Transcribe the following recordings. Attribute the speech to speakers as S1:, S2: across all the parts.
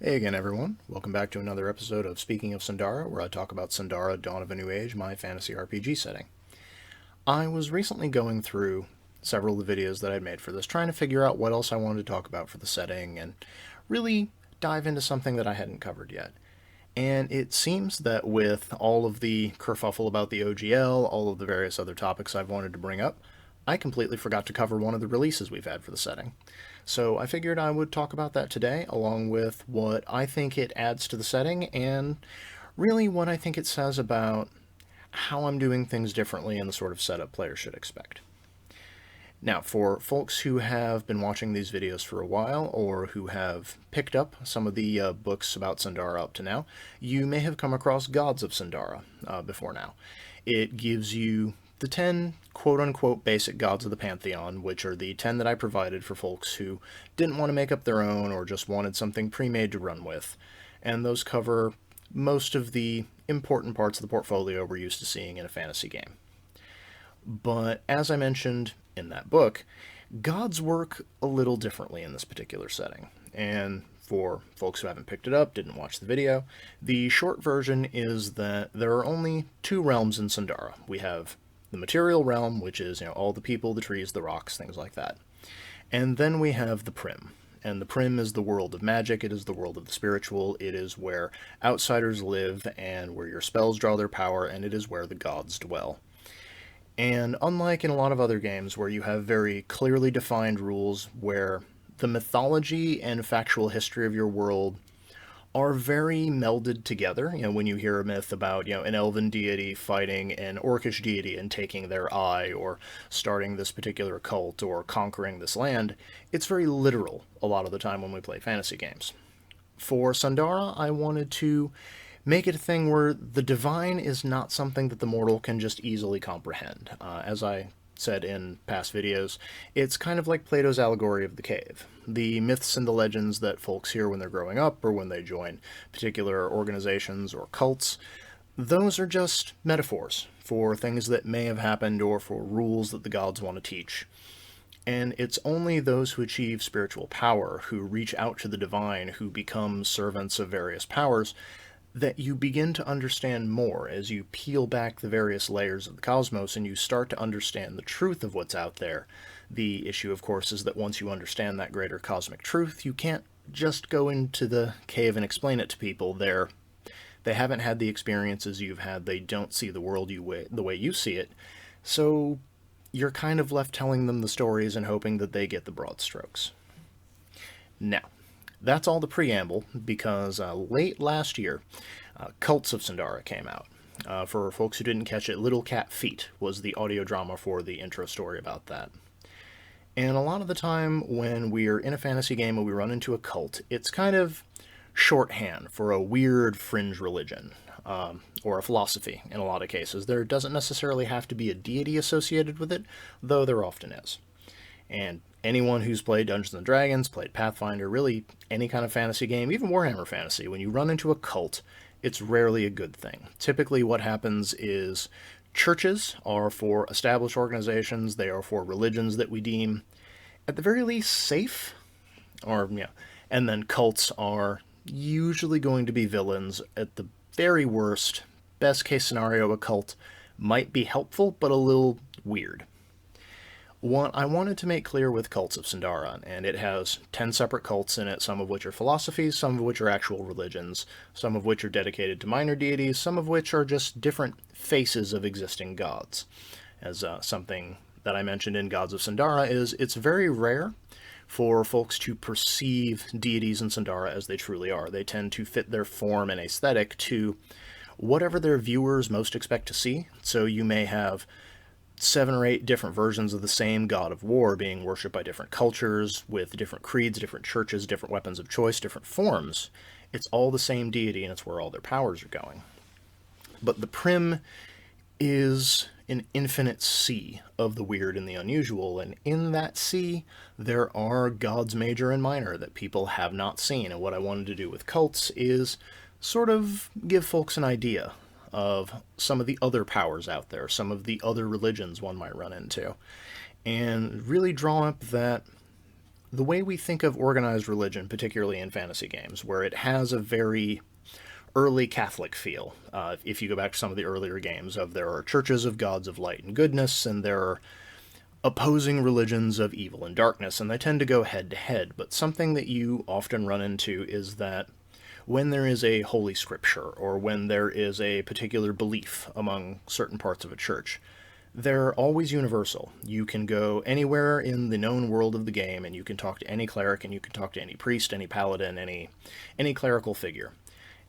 S1: Hey again, everyone. Welcome back to another episode of Speaking of Sundara, where I talk about Sundara, Dawn of a New Age, my fantasy RPG setting. I was recently going through several of the videos that I'd made for this, trying to figure out what else I wanted to talk about for the setting, and really dive into something that I hadn't covered yet. And it seems that with all of the kerfuffle about the OGL, all of the various other topics I've wanted to bring up, I completely forgot to cover one of the releases we've had for the setting. So I figured I would talk about that today, along with what I think it adds to the setting and really what I think it says about how I'm doing things differently and the sort of setup players should expect. Now, for folks who have been watching these videos for a while, or who have picked up some of the books about Sundara up to now, you may have come across Gods of Sundara before now. It gives you the 10 quote-unquote basic gods of the Pantheon, which are the 10 that I provided for folks who didn't want to make up their own or just wanted something pre-made to run with. And those cover most of the important parts of the portfolio we're used to seeing in a fantasy game. But as I mentioned in that book, gods work a little differently in this particular setting. And for folks who haven't picked it up, didn't watch the video, the short version is that there are only two realms in Sundara. We have the material realm, which is, all the people, the trees, the rocks, things like that. And then we have the Prim. And the Prim is the world of magic, it is the world of the spiritual, it is where outsiders live and where your spells draw their power, and it is where the gods dwell. And unlike in a lot of other games where you have very clearly defined rules where the mythology and factual history of your world are very melded together. When you hear a myth about, an elven deity fighting an orcish deity and taking their eye, or starting this particular cult, or conquering this land, it's very literal a lot of the time when we play fantasy games. For Sundara, I wanted to make it a thing where the divine is not something that the mortal can just easily comprehend. As I said in past videos, it's kind of like Plato's allegory of the cave. The myths and the legends that folks hear when they're growing up or when they join particular organizations or cults, those are just metaphors for things that may have happened or for rules that the gods want to teach. And it's only those who achieve spiritual power, who reach out to the divine, who become servants of various powers, that you begin to understand more as you peel back the various layers of the cosmos and you start to understand the truth of what's out there. The issue, of course, is that once you understand that greater cosmic truth, you can't just go into the cave and explain it to people. They haven't had the experiences you've had. They don't see the world the way you see it. So you're kind of left telling them the stories and hoping that they get the broad strokes. Now, that's all the preamble, because late last year, Cults of Sundara came out. For folks who didn't catch it, Little Cat Feet was the audio drama for the intro story about that. And a lot of the time when we're in a fantasy game and we run into a cult, it's kind of shorthand for a weird fringe religion, or a philosophy in a lot of cases. There doesn't necessarily have to be a deity associated with it, though there often is. And anyone who's played Dungeons & Dragons, played Pathfinder, really any kind of fantasy game, even Warhammer Fantasy, when you run into a cult, it's rarely a good thing. Typically what happens is churches are for established organizations, they are for religions that we deem, at the very least, safe, and then cults are usually going to be villains. At the very worst, best case scenario, a cult might be helpful, but a little weird. What I wanted to make clear with Cults of Sundara, and it has 10 separate cults in it, some of which are philosophies, some of which are actual religions, some of which are dedicated to minor deities, some of which are just different faces of existing gods. As something that I mentioned in Gods of Sundara is, it's very rare for folks to perceive deities in Sundara as they truly are. They tend to fit their form and aesthetic to whatever their viewers most expect to see. So you may have 7 or 8 different versions of the same god of war being worshipped by different cultures, with different creeds, different churches, different weapons of choice, different forms. It's all the same deity, and it's where all their powers are going. But the Prim is an infinite sea of the weird and the unusual, and in that sea, there are gods major and minor that people have not seen. And what I wanted to do with cults is sort of give folks an idea of some of the other powers out there, some of the other religions one might run into, and really draw up that the way we think of organized religion, particularly in fantasy games, where it has a very early Catholic feel. If you go back to some of the earlier games, there are churches of gods of light and goodness, and there are opposing religions of evil and darkness, and they tend to go head to head. But something that you often run into is that when there is a holy scripture, or when there is a particular belief among certain parts of a church, they're always universal. You can go anywhere in the known world of the game, and you can talk to any cleric, and you can talk to any priest, any paladin, any clerical figure,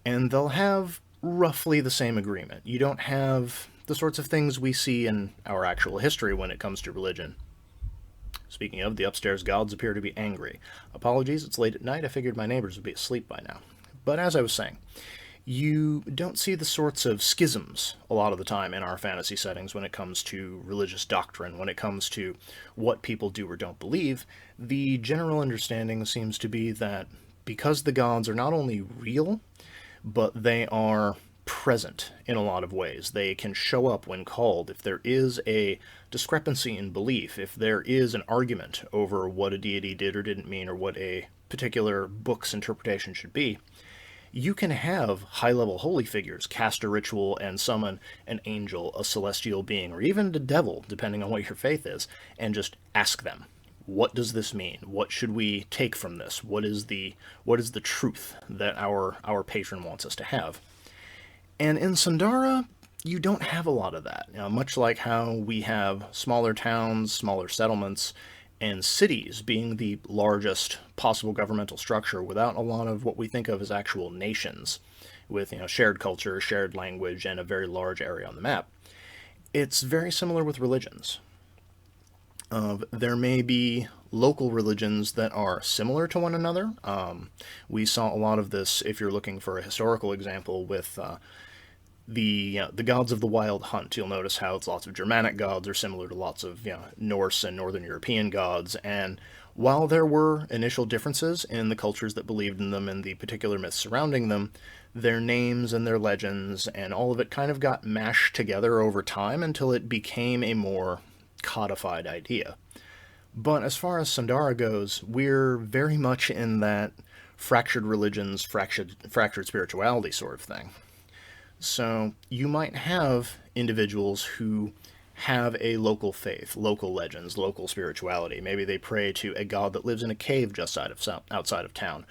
S1: and they'll have roughly the same agreement. You don't have the sorts of things we see in our actual history when it comes to religion. Speaking of, the upstairs gods appear to be angry. Apologies, it's late at night. I figured my neighbors would be asleep by now. But as I was saying, you don't see the sorts of schisms a lot of the time in our fantasy settings when it comes to religious doctrine, when it comes to what people do or don't believe. The general understanding seems to be that because the gods are not only real, but they are present in a lot of ways. They can show up when called. If there is a discrepancy in belief, if there is an argument over what a deity did or didn't mean, or what a particular book's interpretation should be, you can have high-level holy figures cast a ritual and summon an angel, a celestial being, or even the devil, depending on what your faith is, and just ask them, what does this mean? What should we take from this? What is the truth that our patron wants us to have? And in Sundara, you don't have a lot of that. Much like how we have smaller towns, smaller settlements, and cities being the largest possible governmental structure without a lot of what we think of as actual nations, with shared culture, shared language, and a very large area on the map. It's very similar with religions. There may be local religions that are similar to one another. We saw a lot of this, if you're looking for a historical example, with the gods of the Wild Hunt. You'll notice how lots of Germanic gods are similar to lots of Norse and Northern European gods, and while there were initial differences in the cultures that believed in them and the particular myths surrounding them, their names and their legends and all of it kind of got mashed together over time until it became a more codified idea. But as far as Sundara goes, we're very much in that fractured religions, fractured spirituality sort of thing. So you might have individuals who have a local faith, local legends, local spirituality. Maybe they pray to a god that lives in a cave just outside of town.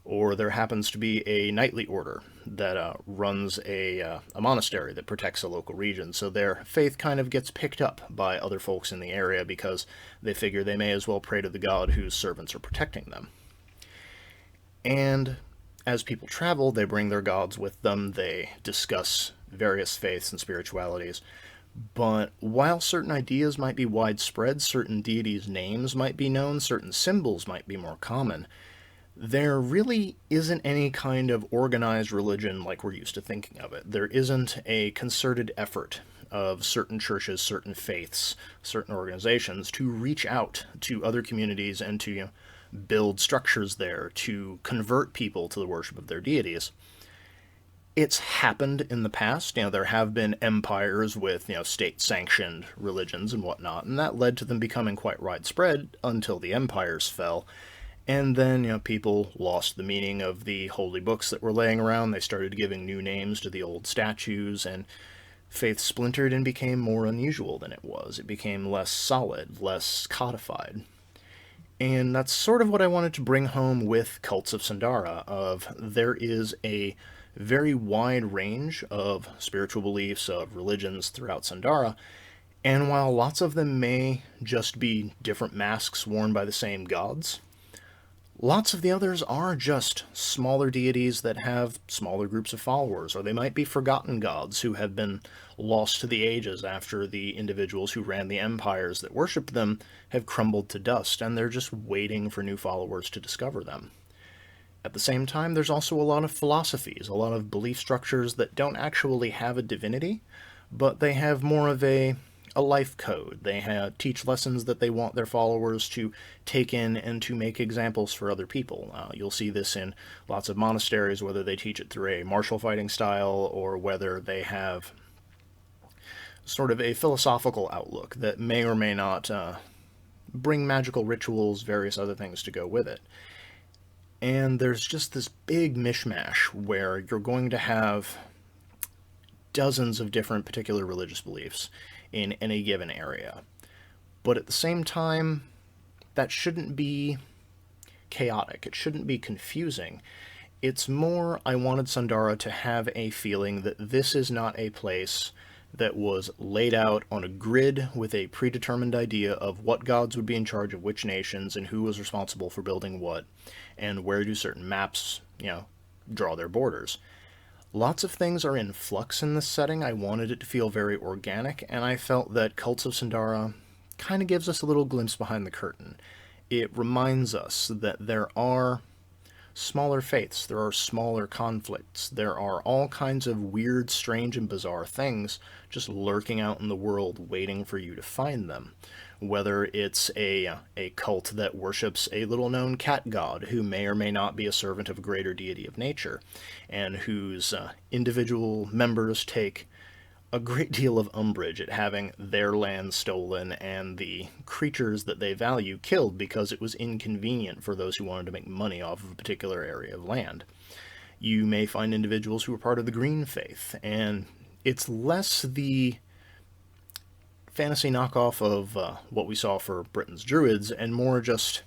S1: Or there happens to be a knightly order that runs a monastery that protects a local region. So their faith kind of gets picked up by other folks in the area because they figure they may as well pray to the god whose servants are protecting them. And as people travel, they bring their gods with them, they discuss various faiths and spiritualities. But while certain ideas might be widespread, certain deities' names might be known, certain symbols might be more common, there really isn't any kind of organized religion like we're used to thinking of it. There isn't a concerted effort of certain churches, certain faiths, certain organizations to reach out to other communities and to build structures there to convert people to the worship of their deities. It's happened in the past. There have been empires with, state-sanctioned religions and whatnot, and that led to them becoming quite widespread until the empires fell. And then, people lost the meaning of the holy books that were laying around. They started giving new names to the old statues, and faith splintered and became more unusual than it was. It became less solid, less codified. And that's sort of what I wanted to bring home with Cults of Sundara, of there is a very wide range of spiritual beliefs, of religions throughout Sundara, and while lots of them may just be different masks worn by the same gods, lots of the others are just smaller deities that have smaller groups of followers, or they might be forgotten gods who have been lost to the ages after the individuals who ran the empires that worshipped them have crumbled to dust, and they're just waiting for new followers to discover them. At the same time, there's also a lot of philosophies, a lot of belief structures that don't actually have a divinity, but they have more of a life code. They teach lessons that they want their followers to take in and to make examples for other people. You'll see this in lots of monasteries, whether they teach it through a martial fighting style or whether they have sort of a philosophical outlook that may or may not bring magical rituals, various other things to go with it. And there's just this big mishmash where you're going to have dozens of different particular religious beliefs in any given area. But at the same time, that shouldn't be chaotic. It shouldn't be confusing. It's more, I wanted Sundara to have a feeling that this is not a place that was laid out on a grid with a predetermined idea of what gods would be in charge of which nations and who was responsible for building what, and where do certain maps, draw their borders. Lots of things are in flux in this setting. I wanted it to feel very organic, and I felt that Cults of Sundara kind of gives us a little glimpse behind the curtain. It reminds us that there are smaller faiths, there are smaller conflicts, there are all kinds of weird, strange, and bizarre things just lurking out in the world waiting for you to find them. Whether it's a cult that worships a little-known cat god who may or may not be a servant of a greater deity of nature, and whose individual members take a great deal of umbrage at having their land stolen and the creatures that they value killed because it was inconvenient for those who wanted to make money off of a particular area of land. You may find individuals who are part of the Green Faith, and it's less the fantasy knockoff of what we saw for Britain's Druids, and more just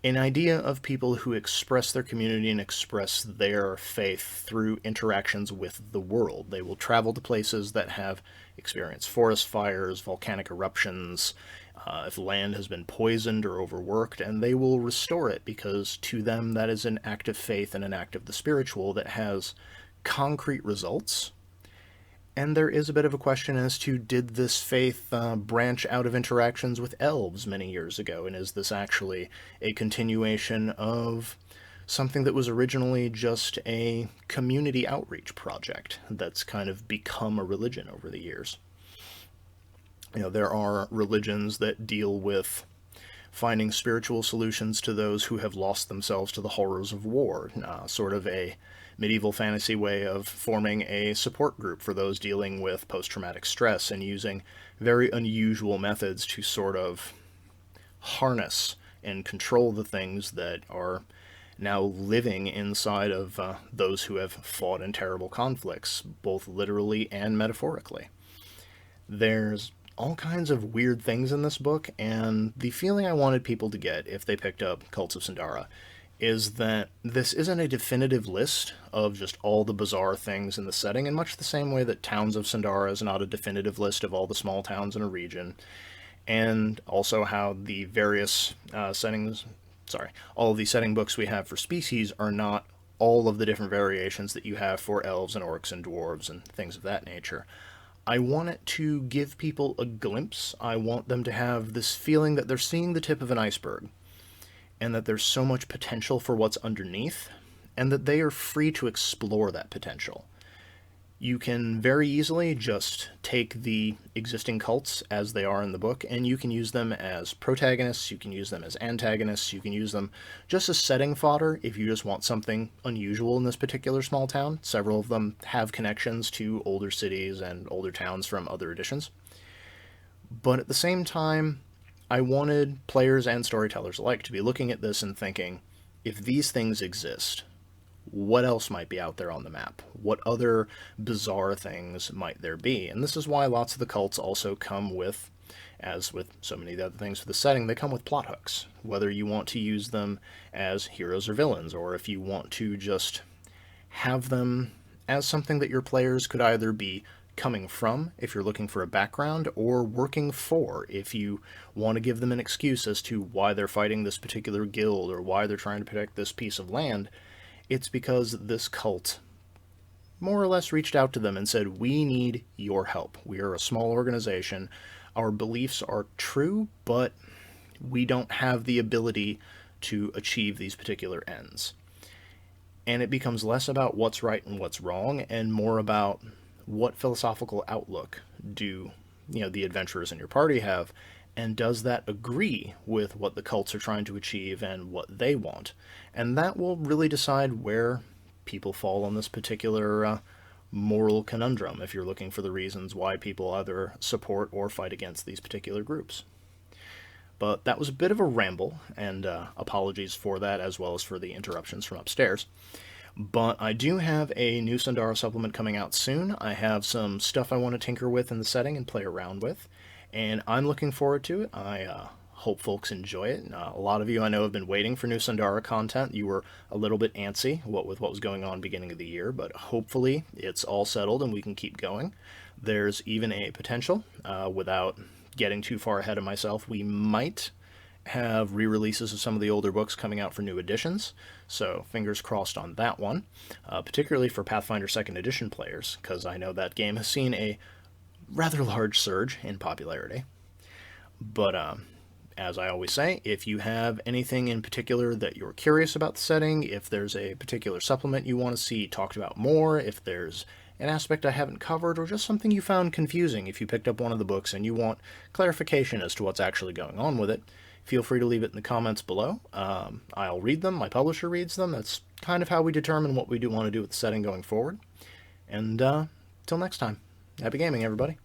S1: an idea of people who express their community and express their faith through interactions with the world. They will travel to places that have experienced forest fires, volcanic eruptions, if land has been poisoned or overworked, and they will restore it because to them that is an act of faith and an act of the spiritual that has concrete results. And there is a bit of a question as to, did this faith branch out of interactions with elves many years ago, and is this actually a continuation of something that was originally just a community outreach project that's kind of become a religion over the years? There are religions that deal with finding spiritual solutions to those who have lost themselves to the horrors of war, sort of a medieval fantasy way of forming a support group for those dealing with post-traumatic stress and using very unusual methods to sort of harness and control the things that are now living inside of those who have fought in terrible conflicts, both literally and metaphorically. There's all kinds of weird things in this book, and the feeling I wanted people to get if they picked up Cults of Sundara is that this isn't a definitive list of just all the bizarre things in the setting, in much the same way that Towns of Sundara is not a definitive list of all the small towns in a region, and also how the various all of the setting books we have for species are not all of the different variations that you have for elves and orcs and dwarves and things of that nature. I want it to give people a glimpse. I want them to have this feeling that they're seeing the tip of an iceberg, and that there's so much potential for what's underneath, and that they are free to explore that potential. You can very easily just take the existing cults as they are in the book, and you can use them as protagonists, you can use them as antagonists, you can use them just as setting fodder if you just want something unusual in this particular small town. Several of them have connections to older cities and older towns from other editions. But at the same time, I wanted players and storytellers alike to be looking at this and thinking, if these things exist, what else might be out there on the map? What other bizarre things might there be? And this is why lots of the cults also come with, as with so many of the other things for the setting, they come with plot hooks. Whether you want to use them as heroes or villains, or if you want to just have them as something that your players could either be coming from, if you're looking for a background, or working for, if you want to give them an excuse as to why they're fighting this particular guild, or why they're trying to protect this piece of land. It's because this cult more or less reached out to them and said, we need your help. We are a small organization. Our beliefs are true, but we don't have the ability to achieve these particular ends. And it becomes less about what's right and what's wrong, and more about what philosophical outlook do the adventurers in your party have, and does that agree with what the cults are trying to achieve and what they want? And that will really decide where people fall on this particular moral conundrum, if you're looking for the reasons why people either support or fight against these particular groups. But that was a bit of a ramble, and apologies for that, as well as for the interruptions from upstairs. But I do have a new Sundara supplement coming out soon. I have some stuff I want to tinker with in the setting and play around with, and I'm looking forward to it. I hope folks enjoy it. A lot of you I know have been waiting for new Sundara content. You were a little bit antsy with what was going on beginning of the year, but hopefully it's all settled and we can keep going. There's even a potential, without getting too far ahead of myself, we might have re-releases of some of the older books coming out for new editions, so fingers crossed on that one, particularly for Pathfinder 2nd Edition players, because I know that game has seen a rather large surge in popularity. But as I always say, if you have anything in particular that you're curious about the setting, if there's a particular supplement you want to see talked about more, if there's an aspect I haven't covered, or just something you found confusing if you picked up one of the books and you want clarification as to what's actually going on with it, feel free to leave it in the comments below. I'll read them, my publisher reads them. That's kind of how we determine what we do want to do with the setting going forward. And till next time, happy gaming, everybody.